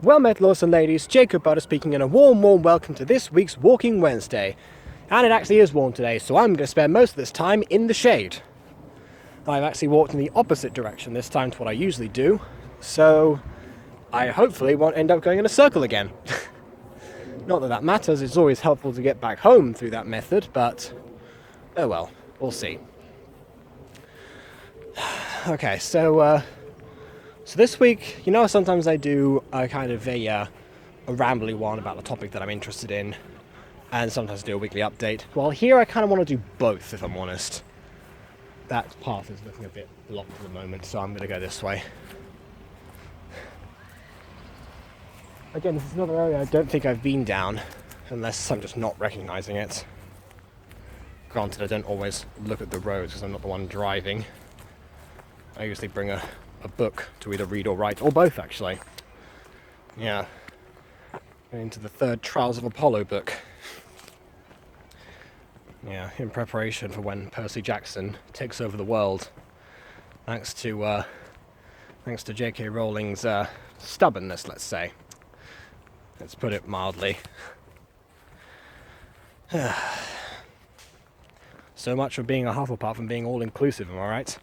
Well met, lords and ladies, Jacob Butter speaking, and a warm welcome to this week's Walking Wednesday. And it actually is warm today, so I'm going to spend most of this time in the shade. I've actually walked in the opposite direction this time to what I usually do, so I hopefully won't end up going in a circle again. Not that that matters, it's always helpful to get back home through that method, but oh well, we'll see. Okay, so this week, sometimes I do a kind of a rambly one about the topic that I'm interested in, and sometimes I do a weekly update. Well, here I kind of want to do both, if I'm honest. That path is looking a bit blocked at the moment, so I'm going to go this way. Again, this is another area I don't think I've been down, unless I'm just not recognizing it. Granted, I don't always look at the roads because I'm not the one driving. I usually bring a book to either read or write, or both actually. Yeah. Into the third Trials of Apollo book. Yeah, in preparation for when Percy Jackson takes over the world. Thanks to J.K. Rowling's stubbornness, let's say. Let's put it mildly. So much for being a Hufflepuff and being all-inclusive, am I right?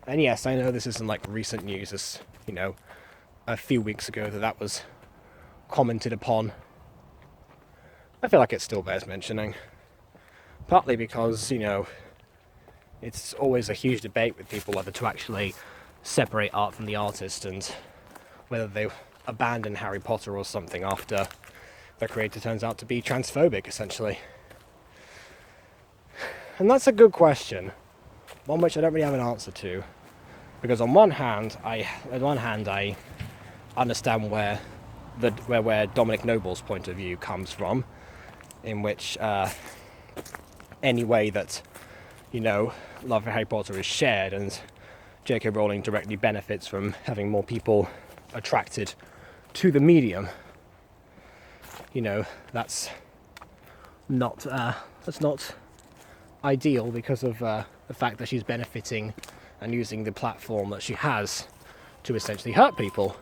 And yes, I know this isn't like recent news, it's, a few weeks ago that was commented upon. I feel like it still bears mentioning. Partly because, it's always a huge debate with people whether to actually separate art from the artist and whether they abandon Harry Potter or something after the creator turns out to be transphobic, essentially. And that's a good question. One which I don't really have an answer to, because on one hand I understand where Dominic Noble's point of view comes from, in which any way that love for Harry Potter is shared and J.K. Rowling directly benefits from having more people attracted to the medium, that's not ideal because of the fact that she's benefiting and using the platform that she has to essentially hurt people.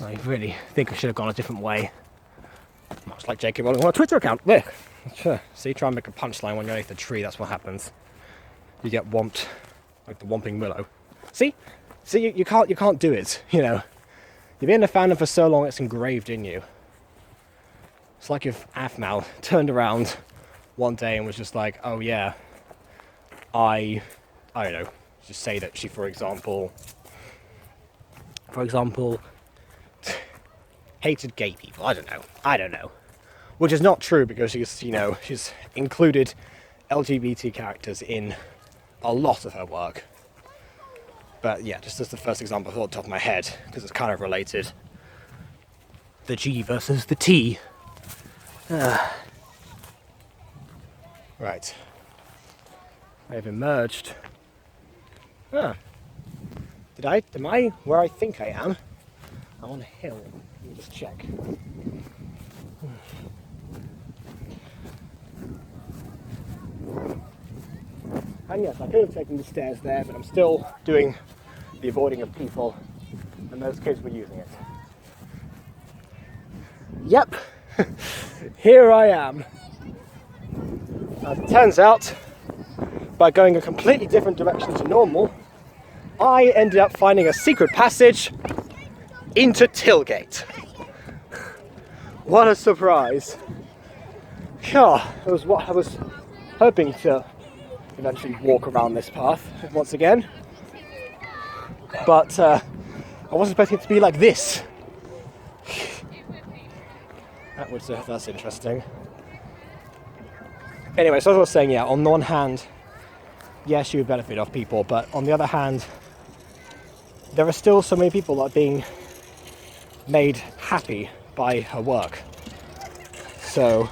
I really think I should have gone a different way. Much like J.K. Rowling on a Twitter account. There. See, try and make a punchline when you're underneath a tree, that's what happens. You get whomped, like the Whomping Willow. See, you can't do it, You've been a fandom for so long, it's engraved in you. It's like if Aphmau turned around one day and was just like, oh yeah, I don't know, just say that she, for example, hated gay people. I don't know. Which is not true because she's included LGBT characters in a lot of her work. But yeah, just as the first example I thought top of my head, because it's kind of related. The G versus the T. Right. I have emerged. Am I where I think I am? I'm on a hill. Let me just check. And yes, I could have taken the stairs there, but I'm still doing the avoiding of people, and those kids were using it. Yep, here I am. As it turns out, by going a completely different direction to normal, I ended up finding a secret passage into Tilgate. What a surprise. Yeah, it was what I was hoping to eventually walk around this path once again. But I wasn't expecting it to be like this. That's interesting. Anyway, so as I was saying, yeah, on the one hand, yes, she would benefit off people, but on the other hand, there are still so many people that are being made happy by her work. So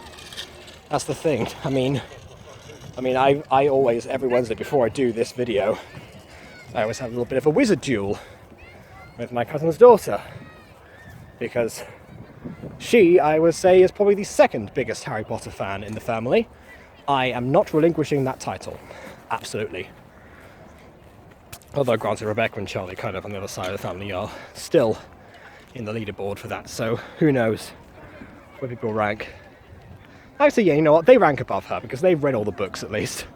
that's the thing. I mean, I always, every Wednesday before I do this video, I always have a little bit of a wizard duel with my cousin's daughter, because she, I would say, is probably the second biggest Harry Potter fan in the family. I am not relinquishing that title. Absolutely. Although granted, Rebecca and Charlie kind of on the other side of the family are still in the leaderboard for that, so who knows where people rank. Actually, yeah, you know what? They rank above her because they've read all the books at least.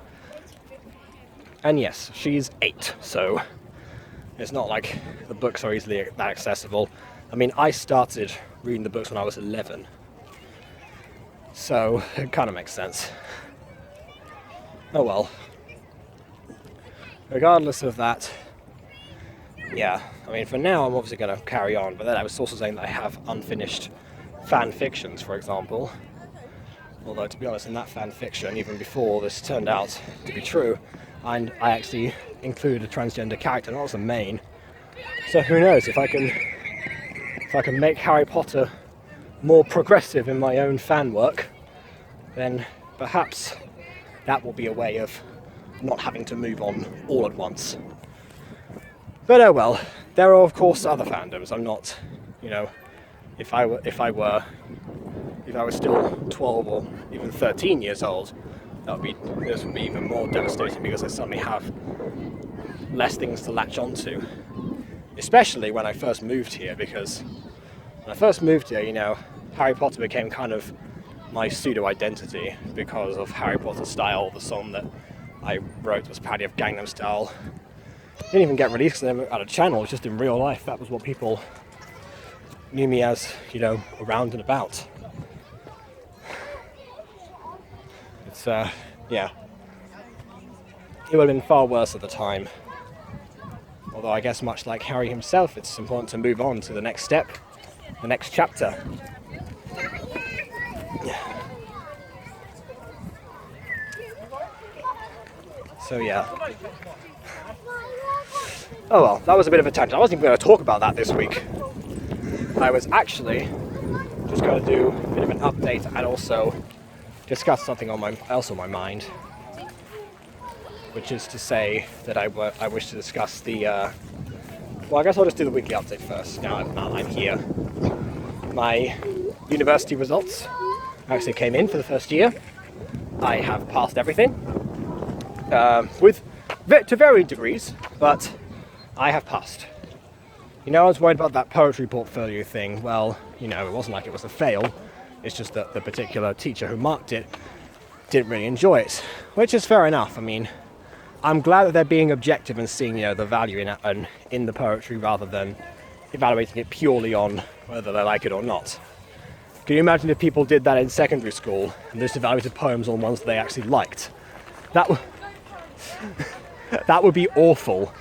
And yes, she's 8, so it's not like the books are easily that accessible. I mean, I started reading the books when I was 11, so it kind of makes sense. Oh well. Regardless of that, yeah, I mean, for now I'm obviously going to carry on, but then I was also saying that I have unfinished fan fictions, for example. Although, to be honest, in that fan fiction, even before this turned out to be true, I actually included a transgender character, not as a main. So who knows, if I can make Harry Potter more progressive in my own fan work, then perhaps that will be a way of not having to move on all at once. But oh well, there are of course other fandoms. I'm not, you know, if I were still 12 or even 13 years old, this would be even more devastating because I suddenly have less things to latch onto. Especially when I first moved here, because when I first moved here, you know, Harry Potter became kind of my pseudo-identity because of Harry Potter Style, the song that I wrote was parody of Gangnam Style. Didn't even get released because I never had a channel, just in real life. That was what people knew me as, you know, around and about. It's, yeah. It would have been far worse at the time. Although I guess much like Harry himself, it's important to move on to the next step, the next chapter. So yeah. Oh well, that was a bit of a tangent. I wasn't even going to talk about that this week. I was actually just going to do a bit of an update and also discuss something else on my mind, which is to say that I wish to discuss the. Well, I guess I'll just do the weekly update first. Now I'm here. My university results actually came in for the first year. I have passed everything, to varying degrees, but I have passed. You know, I was worried about that poetry portfolio thing. Well, you know, it wasn't like it was a fail. It's just that the particular teacher who marked it didn't really enjoy it, which is fair enough. I mean, I'm glad that they're being objective and seeing, you know, the value in the poetry rather than evaluating it purely on whether they like it or not. Can you imagine if people did that in secondary school and just evaluated poems on ones they actually liked? That would be awful,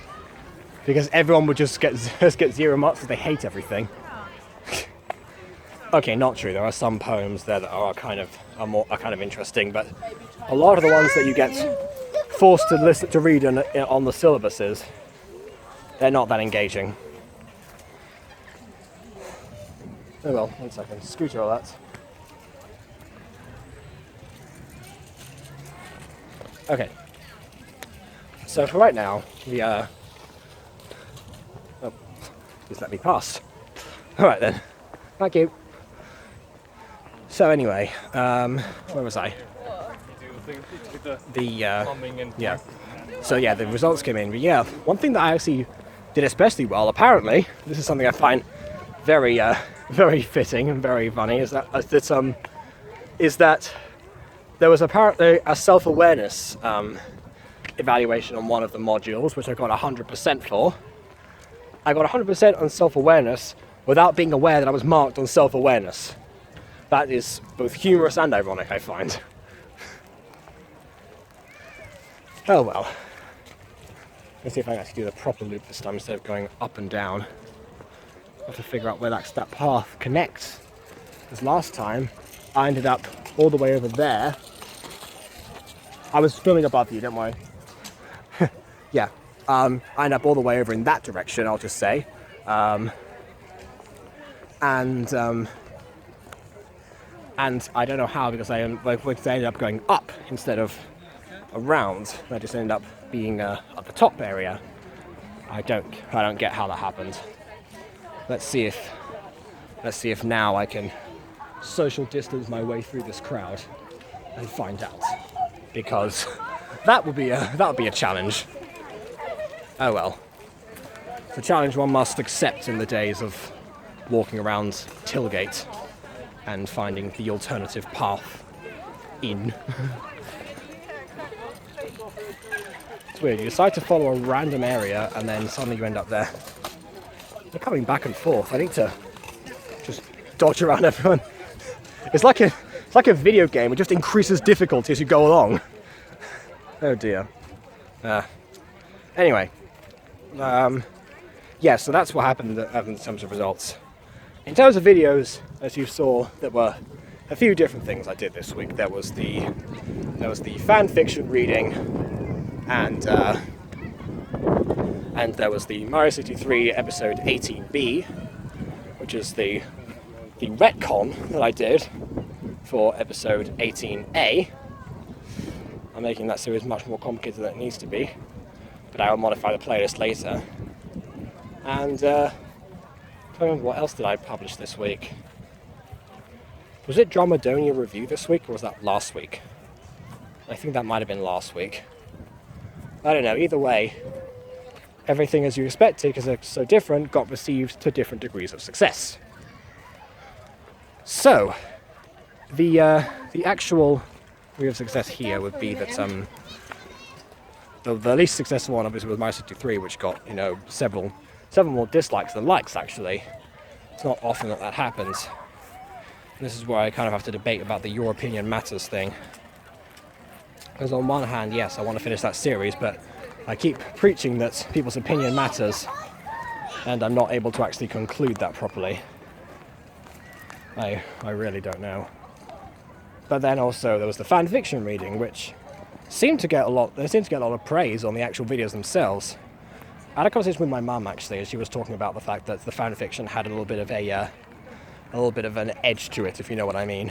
because everyone would just get 0 marks because they hate everything. Okay, not true. There are some poems there that are kind of interesting, but a lot of the ones that you get forced to read on the syllabuses, they're not that engaging. Oh well, 1 second. Scooter all that. Okay. So for right now, oh, just let me pass. All right then. Thank you. So anyway, where was I? Yeah. So yeah, the results came in. But yeah, one thing that I actually did especially well, apparently, this is something I find very, very fitting and very funny, is that there was apparently a self-awareness evaluation on one of the modules, which I got 100% for. I got 100% on self-awareness without being aware that I was marked on self-awareness. That is both humorous and ironic, I find. Oh well. Let's see if I can actually do the proper loop this time instead of going up and down. I have to figure out where that path connects. Because last time, I ended up all the way over there. I was filming above you, don't worry. Yeah. I ended up all the way over in that direction, I'll just say. And I don't know how, because I ended up going up instead of around. I just ended up being at the top area. I don't get how that happened. Let's see if now I can social distance my way through this crowd and find out, because that would be a challenge. Oh well, it's a challenge one must accept in the days of walking around Tilgate and finding the alternative path in. It's weird, you decide to follow a random area and then suddenly you end up there. They're coming back and forth. I need to just dodge around everyone. It's like a video game. It just increases difficulty as you go along. Oh dear. Anyway. Yeah, so that's what happened in terms of results. In terms of videos, as you saw, there were a few different things I did this week. There was the fan fiction reading, and there was the Mario 63 episode 18B, which is the retcon that I did for episode 18A. I'm making that series much more complicated than it needs to be, but I will modify the playlist later. And I don't remember what else did I publish this week. Was it Dromadonia review this week, or was that last week? I think that might have been last week. I don't know, either way, everything as you expected, because they're so different, got received to different degrees of success. So, the actual degree of success here would be that the least successful one obviously was Mario 63, which got, several more dislikes than likes, actually. It's not often that happens. And this is where I kind of have to debate about the Your Opinion Matters thing. Because on one hand, yes, I want to finish that series, but I keep preaching that people's opinion matters, and I'm not able to actually conclude that properly. I really don't know. But then also there was the fan fiction reading, which seemed to get a lot of praise on the actual videos themselves. I had a conversation with my mum actually, as she was talking about the fact that the fan fiction had a little bit of an edge to it, if you know what I mean.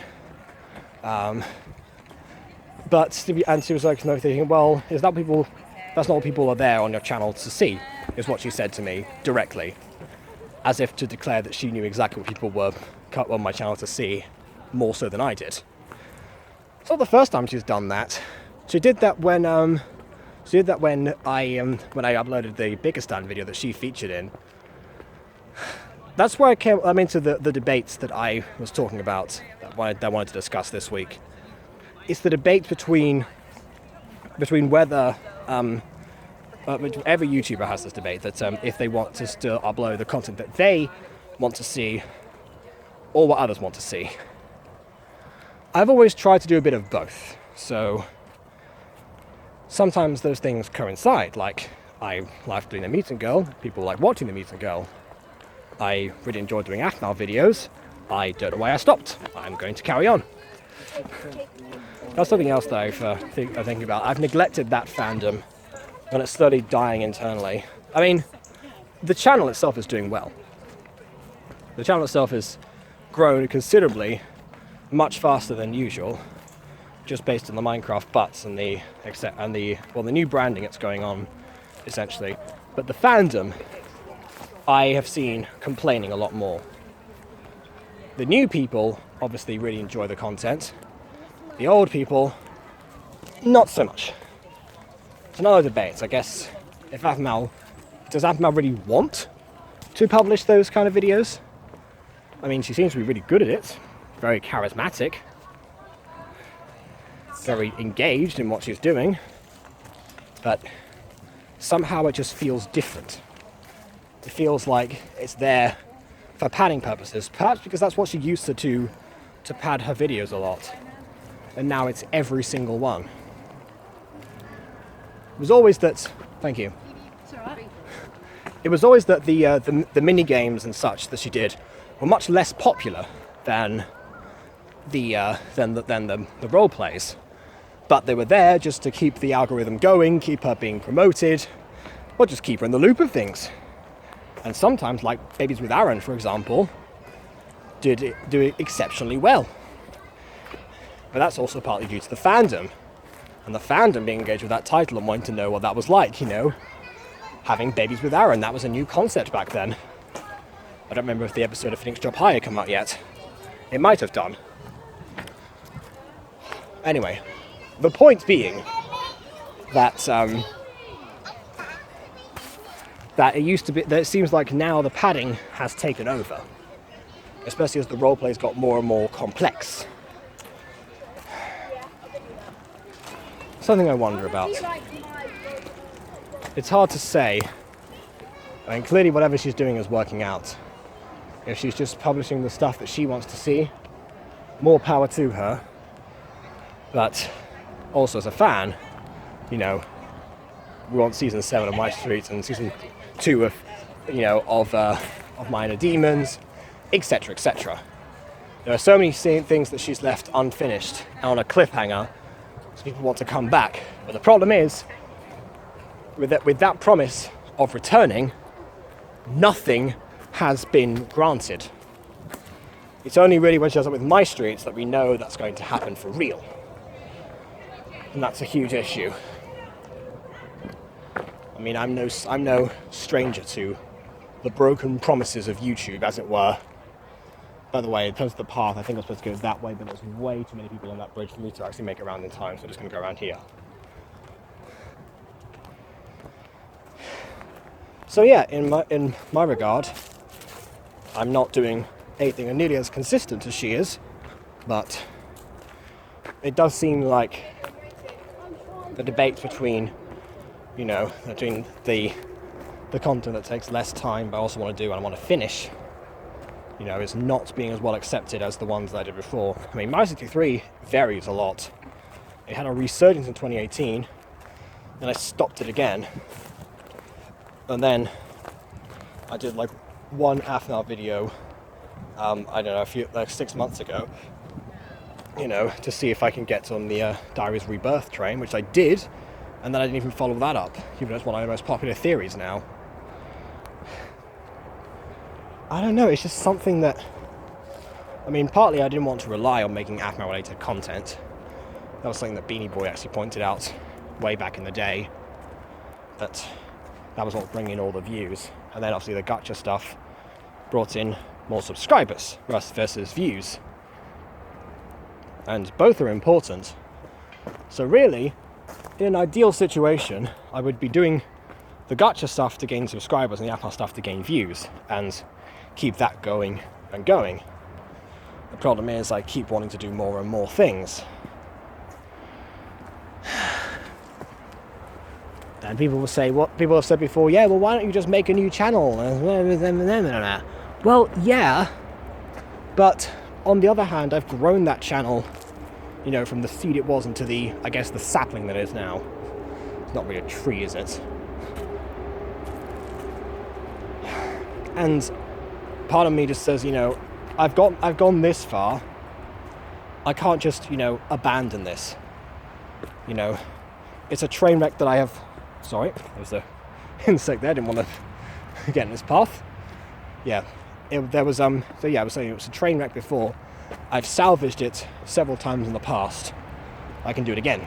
But she was like, thinking, well, that's not what people are there on your channel to see, is what she said to me directly, as if to declare that she knew exactly what people were cut on my channel to see, more so than I did. It's not the first time she's done that. She did that when I uploaded the Biggerstan video that she featured in. That's where I'm into the debates that I was talking about, that I wanted to discuss this week. It's the debate between whether every YouTuber has this debate that if they want to still upload the content that they want to see, or what others want to see. I've always tried to do a bit of both, so sometimes those things coincide, like I like doing the Mutant Girl, people like watching the Mutant Girl. I really enjoy doing Athnar videos. I don't know why I stopped. I'm going to carry on. That's something else that I'm thinking about. I've neglected that fandom, and it's slowly dying internally. I mean, the channel itself is doing well. The channel itself has grown considerably, much faster than usual, just based on the Minecraft butts and the new branding that's going on, essentially. But the fandom, I have seen complaining a lot more. The new people obviously really enjoy the content. The old people, not so much. It's another debate, I guess. Does Athmal really want to publish those kind of videos? I mean, she seems to be really good at it. Very charismatic. Very engaged in what she's doing. But somehow it just feels different. It feels like it's there for padding purposes. Perhaps because that's what she used to do to pad her videos a lot. And now it's every single one. It was always that... Thank you. It's all right. It was always that the mini games and such that she did were much less popular than the role plays. But they were there just to keep the algorithm going, keep her being promoted, or just keep her in the loop of things. And sometimes, like Babies with Aaron, for example, do it exceptionally well. But that's also partly due to the fandom. And the fandom being engaged with that title and wanting to know what that was like, having Babies with Aaron. That was a new concept back then. I don't remember if the episode of Phoenix Drop High had come out yet. It might have done. Anyway, the point being that that it used to be, that it seems like now the padding has taken over. especially as the roleplays got more and more complex. Something I wonder about. It's hard to say. I mean, clearly whatever she's doing is working out. If she's just publishing the stuff that she wants to see, more power to her. But also as a fan, you know, we want season 7 of My Street and season 2 of, you know, of Minor Demons, etc., etc. There are so many things that she's left unfinished and on a cliffhanger, so people want to come back. But the problem is, with that promise of returning, nothing has been granted. It's only really when she does it with My Streets that we know that's going to happen for real. And that's a huge issue. I mean, I'm no stranger to the broken promises of YouTube, as it were. By the way, in terms of the path, I think I'm supposed to go that way, but there's way too many people on that bridge for me to actually make it around in time, so I'm just going to go around here. So yeah, in my regard, I'm not doing anything nearly as consistent as she is, but it does seem like the debate between, you know, between the content that takes less time but I also want to do and I want to finish, you know, is not being as well accepted as the ones that I did before. I mean, Mario 63 varies a lot. It had a resurgence in 2018, and I stopped it again. And then I did like one half-hour video, I don't know, like 6 months ago, you know, to see if I can get on the Diaries Rebirth train, which I did, and then I didn't even follow that up, even though it's one of the most popular theories now. I don't know, it's just something that, I mean, partly I didn't want to rely on making AFMA related content. That was something that Beanie Boy actually pointed out way back in the day, that was what was bringing in all the views. And then obviously the gacha stuff brought in more subscribers versus views. And both are important. So really, in an ideal situation, I would be doing the gacha stuff to gain subscribers and the AFMA stuff to gain views, and keep that going and going. The problem is I keep wanting to do more and more things. And people will say, what people have said before, yeah, well, why don't you just make a new channel? Well, yeah, but on the other hand, I've grown that channel, you know, from the seed it was into the, I guess, the sapling that it is now. It's not really a tree, is it? And part of me just says, you know, I've gone this far. I can't just, you know, abandon this. You know, it's a train wreck that I have. Sorry, there was an insect there. I didn't want to get in this path. Yeah, there was so yeah, I was saying it was a train wreck before. I've salvaged it several times in the past. I can do it again.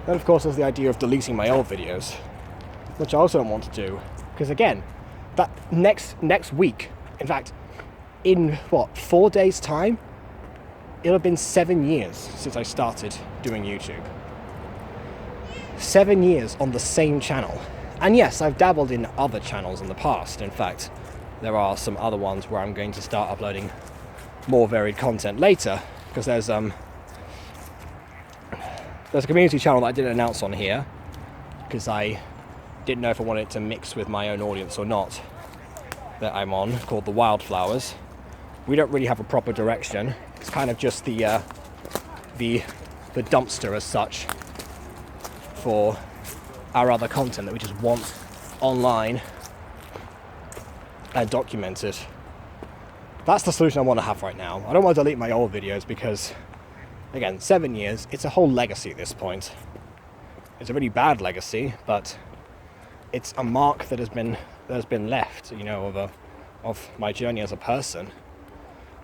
Then of course there's the idea of deleting my old videos, which I also don't want to do, because again, that next week, in fact, in what, 4 days' time, it'll have been 7 years since I started doing YouTube. 7 years on the same channel. And yes, I've dabbled in other channels in the past. In fact, there are some other ones where I'm going to start uploading more varied content later, because there's a community channel that I didn't announce on here, because I didn't know if I wanted it to mix with my own audience or not, that I'm on, called The Wildflowers. We don't really have a proper direction. It's kind of just the dumpster as such for our other content that we just want online and documented. That's the solution I want to have right now. I don't want to delete my old videos because, again, 7 years, it's a whole legacy at this point. It's a really bad legacy, but it's a mark that has been left, you know, of my journey as a person.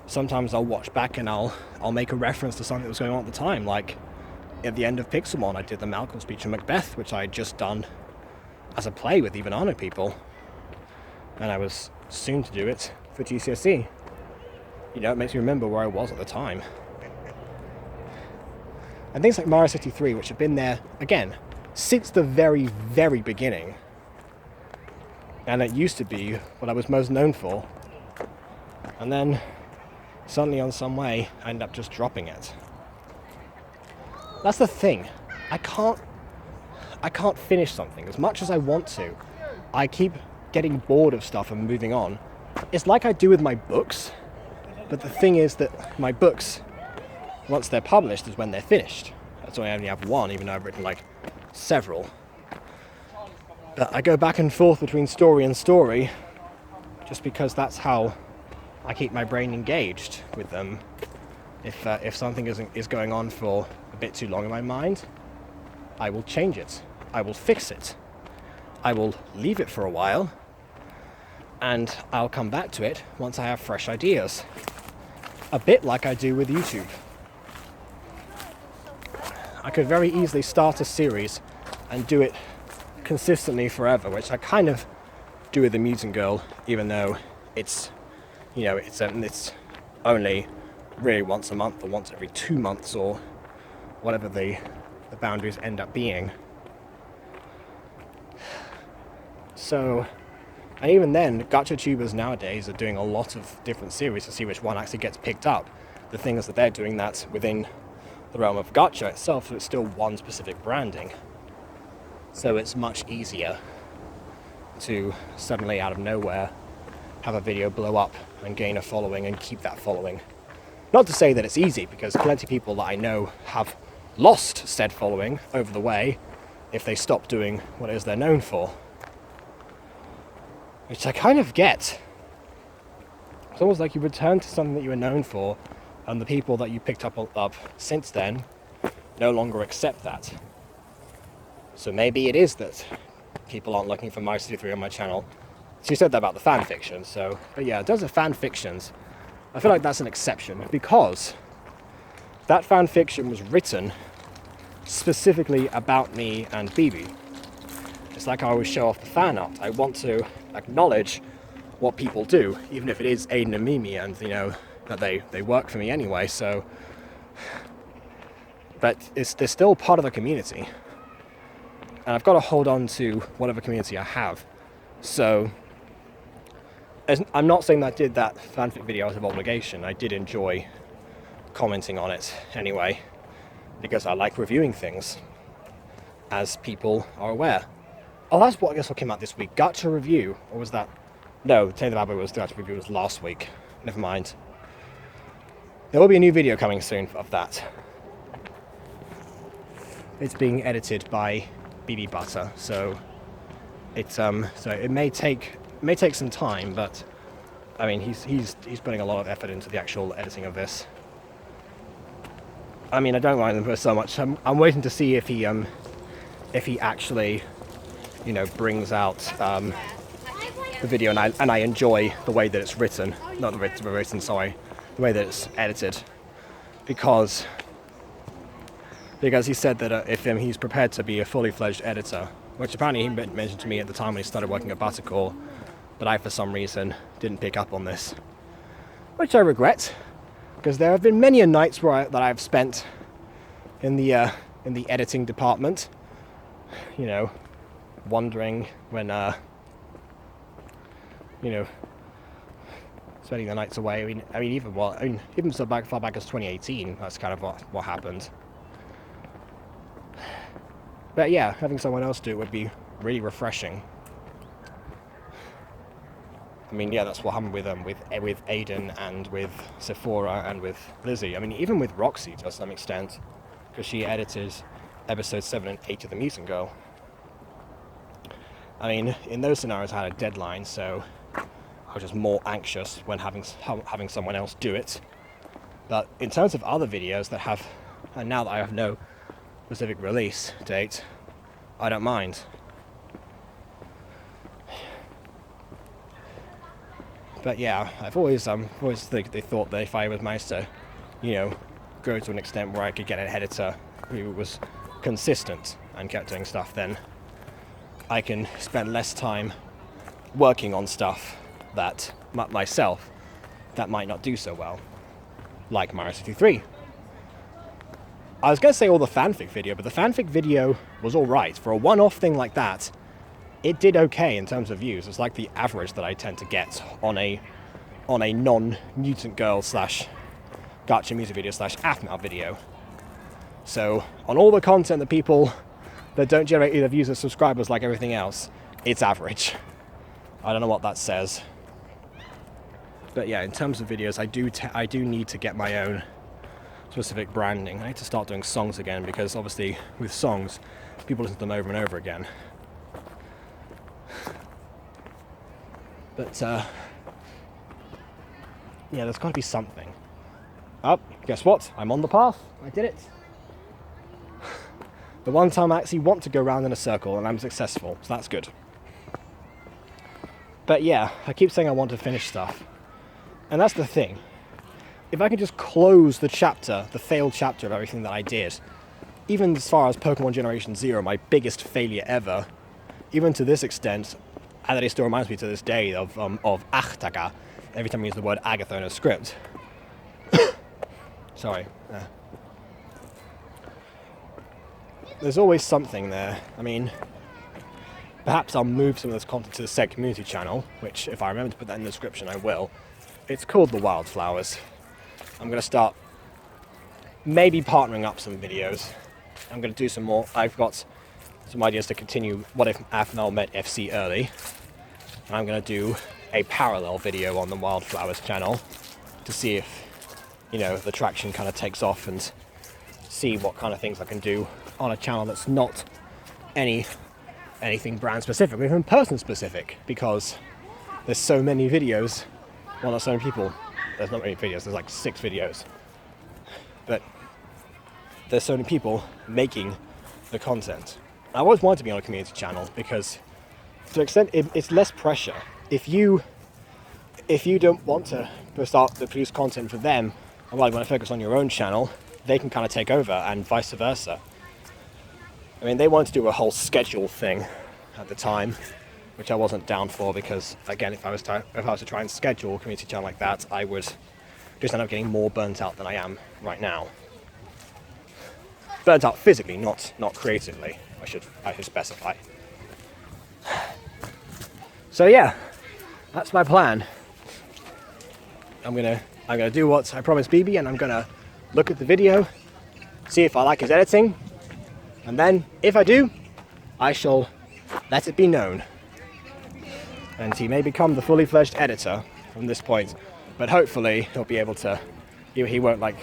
Sometimes I'll watch back and I'll make a reference to something that was going on at the time, like at the end of Pixelmon I did the Malcolm speech in Macbeth, which I had just done as a play with Ivanano people, and I was soon to do it for GCSE. You know, it makes me remember where I was at the time. And things like Mario 63, which have been there, again, since the very, very beginning. and it used to be what I was most known for. And then suddenly on some way I end up just dropping it. That's the thing. I can't finish something as much as I want to. I keep getting bored of stuff and moving on. It's like I do with my books, but the thing is that my books, once they're published, is when they're finished. That's why I only have one, even though I've written like several. But I go back and forth between story and story just because that's how I keep my brain engaged with them. If something is going on for a bit too long in my mind, I will change it. I will fix it. I will leave it for a while, and I'll come back to it once I have fresh ideas. A bit like I do with YouTube. I could very easily start a series and do it consistently forever, which I kind of do with The Mutant Girl, even though it's only really once a month or once every 2 months or whatever the boundaries end up being. So, and even then, gacha tubers nowadays are doing a lot of different series to see which one actually gets picked up. The thing is that they're doing that within the realm of gacha itself, so it's still one specific branding. So it's much easier to suddenly out of nowhere have a video blow up and gain a following and keep that following. Not to say that it's easy, because plenty of people that I know have lost said following over the way if they stop doing what it is they're known for. Which I kind of get. It's almost like you return to something that you were known for, and the people that you picked up since then no longer accept that. So maybe it is that people aren't looking for Mario 63 on my channel. So you said that about the fan fiction, so... But yeah, in terms of fan fictions, I feel like that's an exception, because that fan fiction was written specifically about me and BB. It's like I always show off the fan art. I want to acknowledge what people do, even if it is Aiden and Mimi, and that they work for me anyway, so... But they're still part of the community. And I've got to hold on to whatever community I have. So, I'm not saying that I did that fanfic video out of obligation. I did enjoy commenting on it anyway, because I like reviewing things, as people are aware. Oh, that's what I guess what came out this week. Gacha review, or was that? No, Tell the Babbo was the Gacha review was last week. Never mind. There will be a new video coming soon of that. It's being edited by BB Butter, so it may take some time, but I mean he's putting a lot of effort into the actual editing of this. I mean, I don't mind him so much. I'm waiting to see if he actually brings out the video, and I enjoy the way that it's written, not the written, sorry, the way that it's edited, because he said that if he's prepared to be a fully fledged editor, which apparently he mentioned to me at the time when he started working at Buttercore, but I for some reason didn't pick up on this, which I regret, because there have been many a nights that I've spent in the editing department, wondering when spending the nights away. I mean even so far back as 2018, that's kind of what happened. But yeah, having someone else do it would be really refreshing. I mean, yeah, that's what happened with Aiden and with Sephora and with Lizzie. I mean, even with Roxy to some extent, because she edited episodes 7 and 8 of The Mutant Girl. I mean, in those scenarios I had a deadline, so I was just more anxious when having someone else do it. But in terms of other videos that have, and now that I have no specific release date, I don't mind. But yeah, I've always they thought that if I was managed to, grow to an extent where I could get an editor who was consistent and kept doing stuff, then I can spend less time working on stuff that myself that might not do so well, like Mario 63. I was going to say all the fanfic video, but the fanfic video was alright. For a one-off thing like that, it did okay in terms of views. It's like the average that I tend to get on a non-Mutant Girl / Gacha music video / Aphmau video. So on all the content that people that don't generate either views or subscribers like everything else, it's average. I don't know what that says. But yeah, in terms of videos, I do need to get my own specific branding. I need to start doing songs again, because obviously with songs, people listen to them over and over again. But yeah, there's got to be something. Oh, guess what? I'm on the path. I did it. The one time I actually want to go round in a circle, and I'm successful, so that's good. But yeah, I keep saying I want to finish stuff. And that's the thing. If I can just close the chapter, the failed chapter of everything that I did, even as far as Pokemon Generation Zero, my biggest failure ever, even to this extent, and that it still reminds me to this day of Achtaga, every time I use the word Agatha in a script. Sorry. There's always something there. I mean, perhaps I'll move some of this content to the said community channel, which, if I remember to put that in the description, I will. It's called The Wildflowers. I'm going to start maybe partnering up some videos. I'm going to do some more. I've got some ideas to continue What If Aphmau Met FC early. And I'm going to do a parallel video on the Wildflowers channel to see if, you know, the traction kind of takes off, and see what kind of things I can do on a channel that's not anything brand specific, or even person specific, because there's so many videos. Well, not so many people. There's not many videos. There's like 6 videos. But there's so many people making the content. I always wanted to be on a community channel because, to an extent, it's less pressure. If you don't want to start to produce content for them, and while you want to focus on your own channel, they can kind of take over, and vice versa. I mean, they wanted to do a whole schedule thing at the time, which I wasn't down for, because again, if I was to try and schedule a community channel like that, I would just end up getting more burnt out than I am right now. Burnt out physically, not creatively. I should specify. So yeah, that's my plan. I'm gonna do what I promised BB, and I'm gonna look at the video, see if I like his editing, and then if I do, I shall let it be known. And he may become the fully fledged editor from this point, but hopefully he'll be able to, he won't like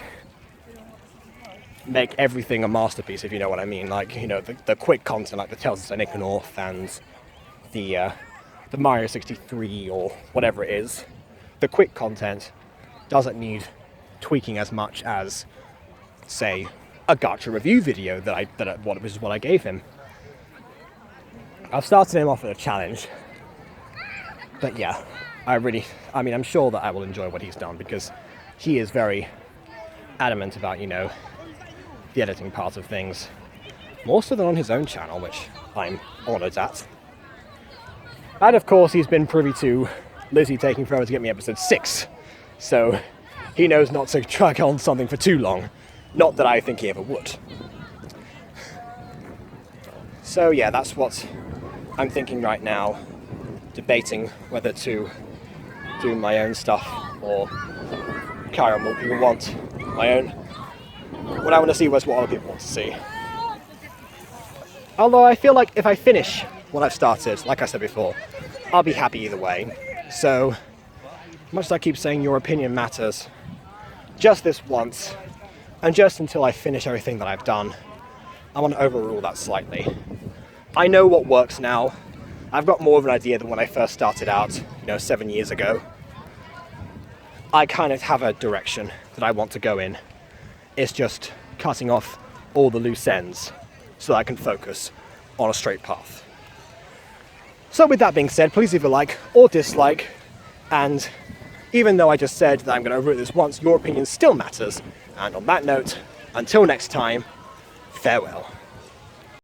make everything a masterpiece, if you know what I mean. Like, you know, the quick content like the Tales of St. North and the Mario 63 or whatever it is, the quick content doesn't need tweaking as much as, say, a gacha review video which is what I gave him. I've started him off with a challenge, but yeah, I'm sure that I will enjoy what he's done, because he is very adamant about, you know, the editing part of things, more so than on his own channel, which I'm honoured at. And of course, he's been privy to Lizzie taking forever to get me episode 6, so he knows not to drag on something for too long. Not that I think he ever would. So yeah, that's what I'm thinking right now, debating whether to do my own stuff or carry on what people want, my own. What I want to see was what other people want to see. Although I feel like if I finish what I've started, like I said before, I'll be happy either way. So, much as I keep saying your opinion matters, just this once, and just until I finish everything that I've done, I want to overrule that slightly. I know what works now. I've got more of an idea than when I first started out, 7 years ago. I kind of have a direction that I want to go in. It's just cutting off all the loose ends so that I can focus on a straight path. So with that being said, please leave a like or dislike, and even though I just said that I'm going to overrule this once, your opinion still matters. And on that note, until next time, farewell.